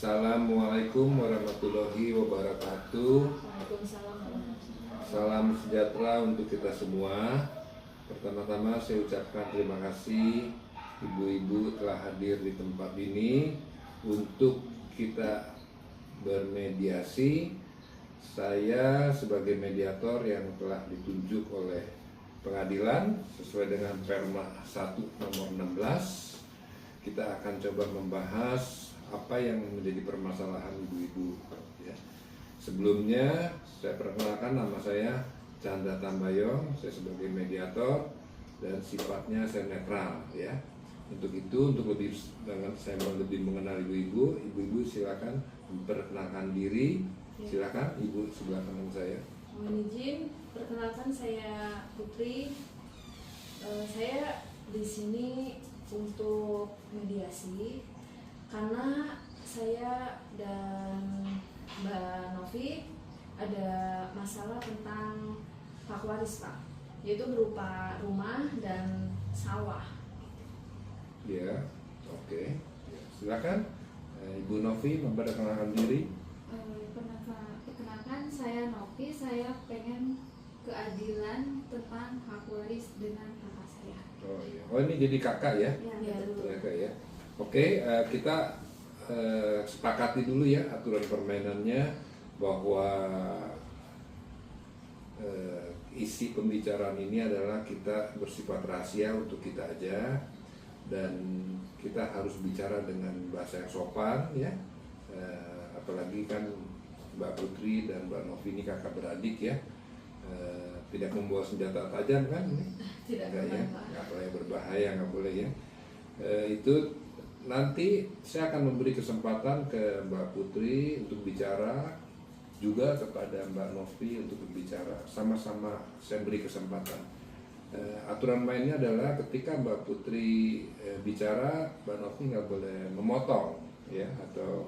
Assalamualaikum warahmatullahi wabarakatuh. Waalaikumsalam warahmatullahi wabarakatuh. Salam sejahtera untuk kita semua. Pertama-tama saya ucapkan terima kasih ibu-ibu telah hadir di tempat ini untuk kita bermediasi. Saya sebagai mediator yang telah ditunjuk oleh pengadilan sesuai dengan Perma 1 nomor 16. Kita akan coba membahas apa yang menjadi permasalahan ibu-ibu ya. Sebelumnya saya perkenalkan, nama saya Chandra Tambayong, saya sebagai mediator dan sifatnya saya netral ya. Untuk itu, untuk lebih mengenal ibu-ibu silakan memperkenalkan diri. Silakan ibu sebelah kanan saya. Mohon izin, perkenalkan saya Putri. Saya di sini untuk mediasi karena saya dan Mbak Novi ada masalah tentang hak waris Pak, yaitu berupa rumah dan sawah. Ya, oke. Silakan Ibu Novi memperkenalkan diri. Perkenalkan saya Novi, saya pengen keadilan tentang hak waris dengan kakak saya. Oh iya. Oh ini jadi kakak ya? Ya, betul. Kakak ya. Oke, kita sepakati dulu ya aturan permainannya bahwa isi pembicaraan ini adalah kita bersifat rahasia untuk kita aja dan kita harus bicara dengan bahasa yang sopan ya. Apalagi kan Mbak Putri dan Mbak Novi ini kakak beradik ya. Tidak membawa senjata tajam kan ini? Tidak Enggak ya, Pak. nggak boleh berbahaya, nggak boleh ya. Itu nanti saya akan memberi kesempatan ke Mbak Putri untuk bicara, juga kepada Mbak Novi untuk berbicara. Sama-sama saya beri kesempatan. Aturan mainnya adalah ketika Mbak Putri bicara, Mbak Novi nggak boleh memotong ya atau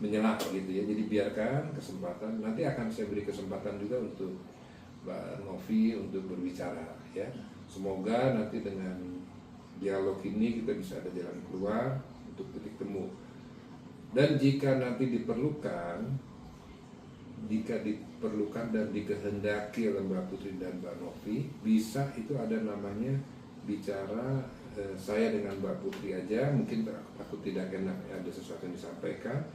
menyelah gitu ya. Jadi biarkan kesempatan. Nanti akan saya beri kesempatan juga untuk Mbak Novi untuk berbicara ya. Semoga nanti dengan dialog ini kita bisa ada jalan keluar untuk titik temu. Dan jika nanti diperlukan dan dikehendaki oleh Mbak Putri dan Mbak Novi, bisa itu ada namanya bicara saya dengan Mbak Putri aja, mungkin aku tidak enak ada sesuatu yang disampaikan,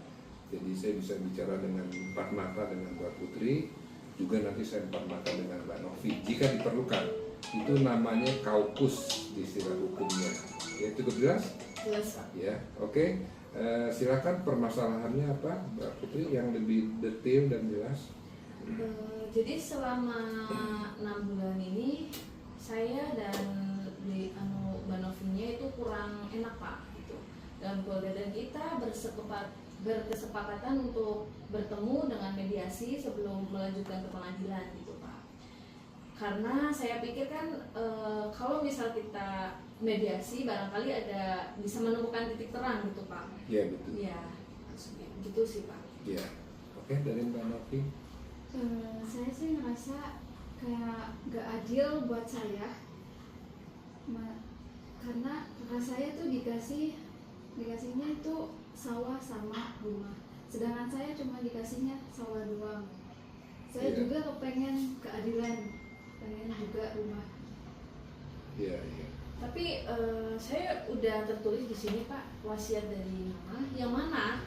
jadi saya bisa bicara dengan empat mata dengan Mbak Putri, juga nanti saya empat mata dengan Mbak Novi jika diperlukan. Itu namanya kaukus di istilah hukumnya. Ya, cukup jelas? Jelas Pak. Ya, oke. Silakan permasalahannya apa, Mbak Putri, yang lebih detail dan jelas. Jadi selama 6 bulan ini saya dan Mbak Novinya itu kurang enak Pak gitu. Dan keluarga dan kita berkesepakatan untuk bertemu dengan mediasi sebelum melanjutkan ke pengadilan gitu Pak. Karena saya pikir kan kalau misal kita mediasi barangkali ada bisa menemukan titik terang gitu Pak. Ya, betul. Ya, gitu sih Pak. Ya, oke, dari Mbak Novi. Saya sih ngerasa kayak gak adil buat saya, karena kakak saya tuh dikasihnya itu sawah sama rumah, sedangkan saya cuma dikasihnya sawah doang. Saya Iya. juga kepengen keadilan, pengen juga rumah. Iya, iya. Tapi saya udah tertulis di sini Pak wasiat dari Mama, yang mana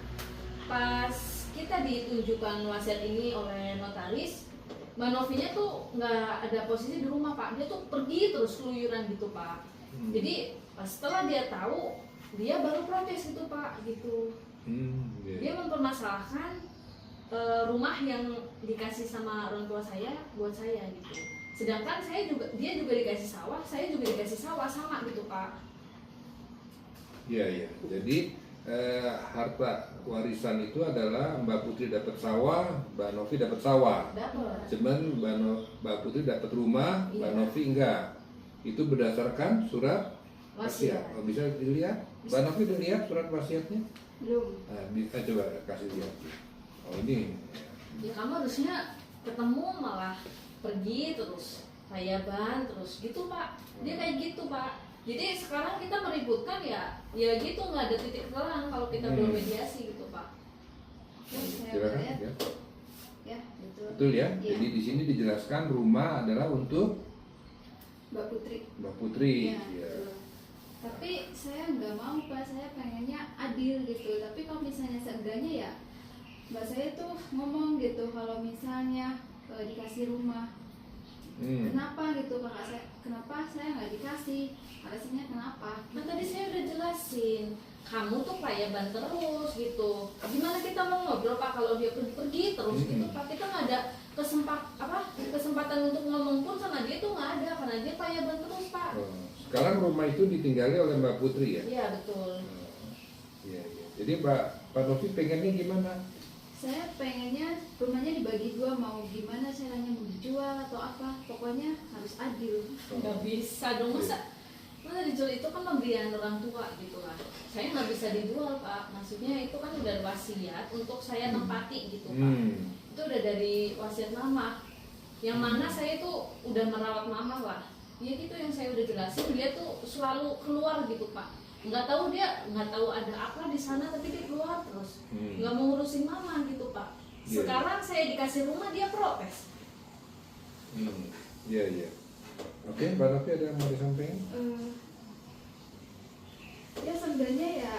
pas kita ditunjukkan wasiat ini oleh notaris, Mbak Novinya tuh nggak ada posisi di rumah Pak, dia tuh pergi terus keluyuran gitu Pak. Jadi setelah dia tahu, dia baru protes gitu Pak gitu. Iya. Dia mempermasalahkan rumah yang dikasih sama orang tua saya buat saya gitu. Sedangkan dia juga dikasih sawah, saya juga dikasih sawah, sama gitu Pak. Iya, iya. Jadi harta warisan itu adalah Mbak Putri dapat sawah, Mbak Novi dapat sawah. Dapat. Cuman Mbak Putri dapat rumah, Mbak Iya. Novi enggak. Itu berdasarkan surat wasiat. Wasiat. Oh, bisa dilihat? Mbak Novi udah lihat surat wasiatnya? Belum. Nah, bisa coba kasih lihat. Oh ini. Ya kamu harusnya ketemu malah pergi terus payaban terus gitu Pak. Dia kayak gitu Pak. Jadi sekarang kita meributkan ya gitu nggak ada titik terang kalau kita belum mediasi gitu Pak. Ya, saya Silakan lihat. ya. Ya, betul. Betul ya. Iya. Jadi di sini dijelaskan rumah adalah untuk Mbak Putri. Mbak Putri. Iya, Ya. betul. Tapi saya nggak mau Pak, saya pengennya adil gitu. Tapi kalau misalnya seenggaknya ya Mbak saya tuh ngomong gitu kalau misalnya dikasih rumah. Kenapa gitu kakak saya? Kenapa saya nggak dikasih? Alasannya kenapa? Nah tadi saya udah jelasin, kamu tuh payaban terus gitu. Gimana kita mau ngobrol Pak kalau dia pergi terus gitu Pak? Kita nggak ada kesempatan untuk ngomong pun sama dia tuh nggak ada karena dia payaban terus Pak. Oh, sekarang rumah itu ditinggali oleh Mbak Putri ya? Iya betul. Iya, iya. Jadi Pak Novi pengennya gimana? Saya pengennya rumahnya dibagi dua, mau gimana caranya, mau dijual atau apa, pokoknya harus adil. Nggak bisa dong masa dijual, itu kan pemberian orang tua gitu lah. Saya nggak bisa dijual Pak. Maksudnya itu kan udah wasiat untuk saya tempati gitu Pak. Itu udah dari wasiat mama. Yang mana saya tuh udah merawat mama lah. Ya gitu yang saya udah jelasin, dia tuh selalu keluar gitu Pak. Nggak tahu ada apa di sana tapi dia keluar terus. Nggak mau ngurusin mama gitu Pak. Sekarang saya dikasih rumah dia protes. Iya, iya. Oke, Mbak Novi ada yang mau disampaikan? Ya seenggaknya ya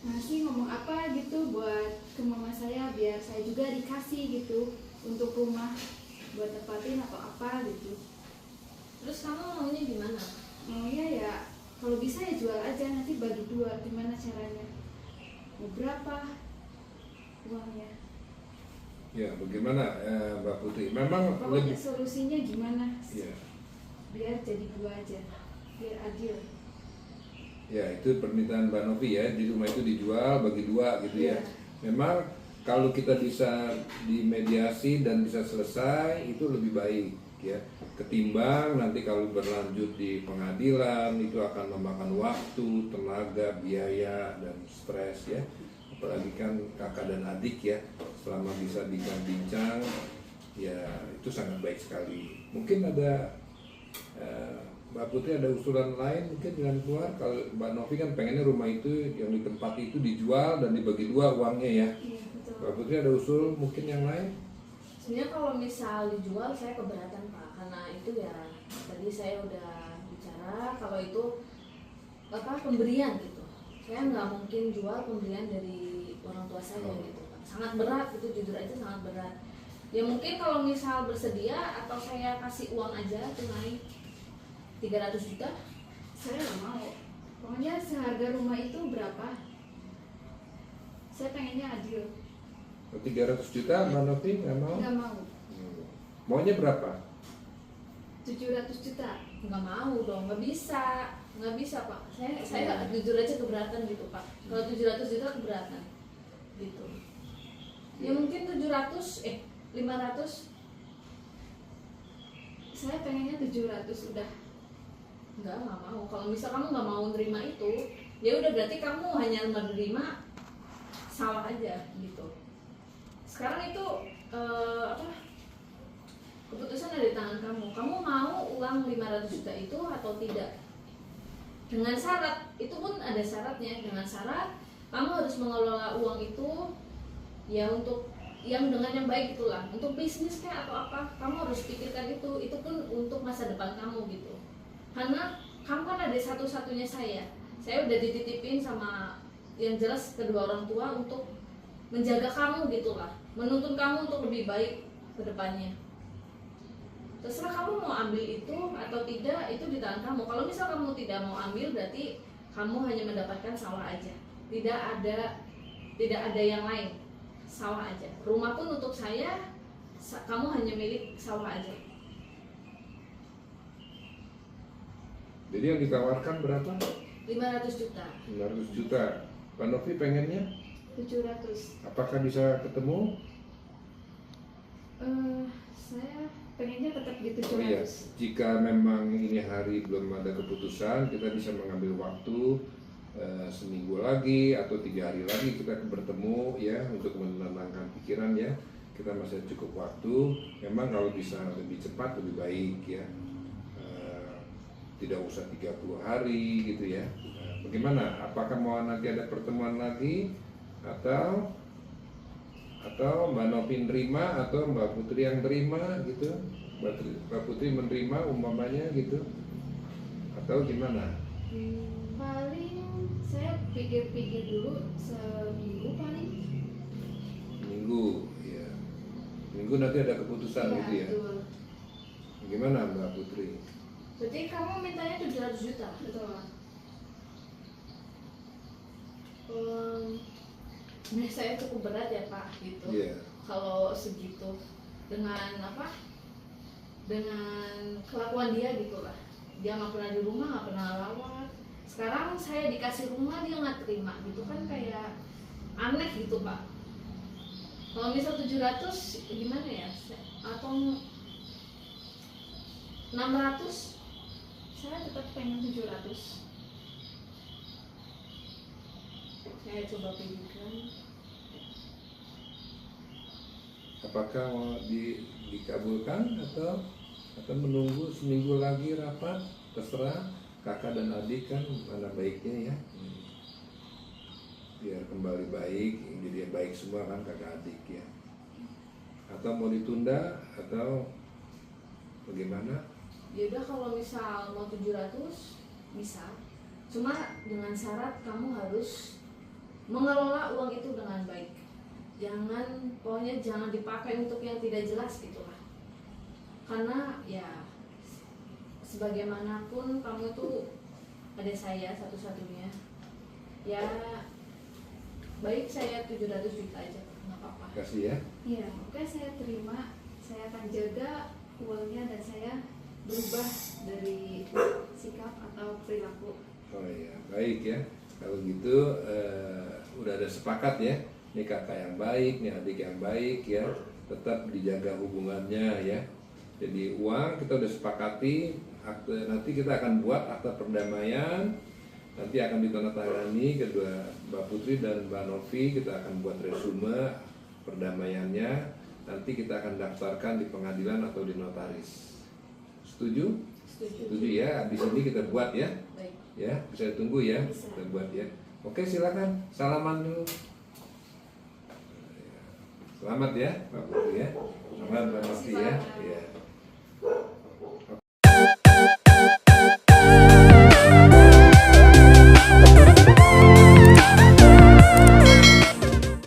ngasih ngomong apa gitu buat ke mama saya biar saya juga dikasih gitu untuk rumah buat tempatin atau apa gitu. Terus kamu maunya gimana? Maunya ya kalau bisa ya jual aja, nanti bagi dua, gimana caranya, mau berapa uangnya. Ya, bagaimana Mbak Putri? Memang Pokoknya solusinya gimana ya. biar jadi dua aja, biar adil. Ya, itu permintaan Mbak Novi ya, di rumah itu dijual bagi dua gitu ya. Memang kalau kita bisa dimediasi dan bisa selesai itu lebih baik ya, ketimbang nanti kalau berlanjut di pengadilan itu akan memakan waktu, tenaga, biaya, dan stres ya. Apalagi kan kakak dan adik ya, selama bisa bincang-bincang ya itu sangat baik sekali. Mungkin ada Mbak Putri ada usulan lain mungkin dengan keluar. Kalau Mbak Novi kan pengennya rumah itu yang ditempati itu dijual dan dibagi dua uangnya ya. Iya, betul. Mbak Putri ada usul mungkin yang lain? Sebenarnya kalau misal dijual saya keberatan Pak, karena itu ya tadi saya udah bicara kalau itu pemberian gitu. Saya nggak mungkin jual pemberian dari orang tua saya gitu Pak. Sangat berat itu, jujur aja sangat berat. Ya mungkin kalau misal bersedia atau saya kasih uang aja tunai 300 juta. Saya nggak mau. Pokoknya seharga rumah itu berapa? Saya pengennya adil. 300 juta Mbak Novi nggak mau? Nggak mau. Maunya berapa? 700 juta. Nggak mau dong, nggak bisa Pak. Saya jujur aja keberatan gitu Pak. Kalau 700 juta keberatan gitu. Ya mungkin 500. Saya pengennya 700 udah. Nggak mau. Kalau misal kamu nggak mau nerima itu, ya udah berarti kamu hanya menerima sawah aja gitu. Sekarang itu keputusan ada di tangan kamu. Kamu mau uang 500 juta itu atau tidak? Dengan syarat, itu pun ada syaratnya. Dengan syarat kamu harus mengelola uang itu ya untuk yang dengan yang baik itulah, untuk bisnis kayak atau apa. Kamu harus pikirkan itu pun untuk masa depan kamu gitu. Karena kamu kan ada satu-satunya saya udah dititipin sama yang jelas kedua orang tua untuk menjaga kamu gitulah, menuntun kamu untuk lebih baik ke depannya. Terserah kamu mau ambil itu atau tidak, itu di tangan kamu. Kalau misal kamu tidak mau ambil, berarti kamu hanya mendapatkan sawah aja, tidak ada yang lain, sawah aja. Rumah pun untuk saya, kamu hanya milik sawah aja. Jadi yang ditawarkan berapa? 500 juta. 500 juta. Pak Novi pengennya? 700. Apakah bisa ketemu? Saya pengennya tetap di 700. Oh iya, jika memang ini hari belum ada keputusan, kita bisa mengambil waktu seminggu lagi atau 3 hari lagi kita bertemu ya untuk menenangkan pikiran ya. Kita masih cukup waktu. Memang kalau bisa lebih cepat lebih baik ya. Tidak usah 30 hari gitu ya. Bagaimana? Apakah mau nanti ada pertemuan lagi atau Atau Mbak Novi nerima atau Mbak Putri yang terima gitu? Mbak Putri menerima umpamanya gitu? Atau gimana? Paling saya pikir-pikir dulu seminggu paling. Minggu, ya. Minggu nanti ada keputusan gitu ya. Betul. Gimana Mbak Putri? Berarti kamu mintanya 700 juta? Betul. Nah, saya cukup berat ya Pak gitu. Iya. Kalau segitu dengan apa? Dengan kelakuan dia gitu lah. Dia nggak pernah di rumah, nggak pernah rawat. Sekarang saya dikasih rumah dia nggak terima gitu kan, kayak aneh gitu Pak. Kalau misal 700 gimana ya? Atau 600? Saya tetap pengen 700. Saya coba pikirkan. Apakah mau dikabulkan atau menunggu seminggu lagi rapat? Terserah kakak dan adik kan mana baiknya ya. Biar kembali baik, jadi baik semua kan kakak adik ya. Atau mau ditunda atau bagaimana? Ya udah, kalau misal mau 700 bisa. Cuma dengan syarat kamu harus mengelola uang itu dengan baik. Pokoknya jangan dipakai untuk yang tidak jelas gitulah. Karena ya sebagaimanapun kamu tuh ada saya satu-satunya. Ya baik, saya 700 juta aja, nggak apa-apa. Kasih ya. Iya, oke, saya terima. Saya akan jaga uangnya dan saya berubah dari sikap atau perilaku. Oh iya, baik ya. Kalau gitu udah ada sepakat ya. Ini kakak yang baik, ini adik yang baik ya. Tetap dijaga hubungannya ya. Jadi uang kita udah sepakati, nanti kita akan buat akta perdamaian. Nanti akan ditandatangani kedua Mbak Putri dan Mbak Novi. Kita akan buat resume perdamaiannya. Nanti kita akan daftarkan di pengadilan atau di notaris. Setuju? Setuju ya. Di sini kita buat ya. Baik. Ya, bisa tunggu ya. Bisa. Kita buat ya. Oke, silakan. Salaman dulu. Selamat ya, Mbak Putri ya. Selamat Mbak Novi ya. Iya.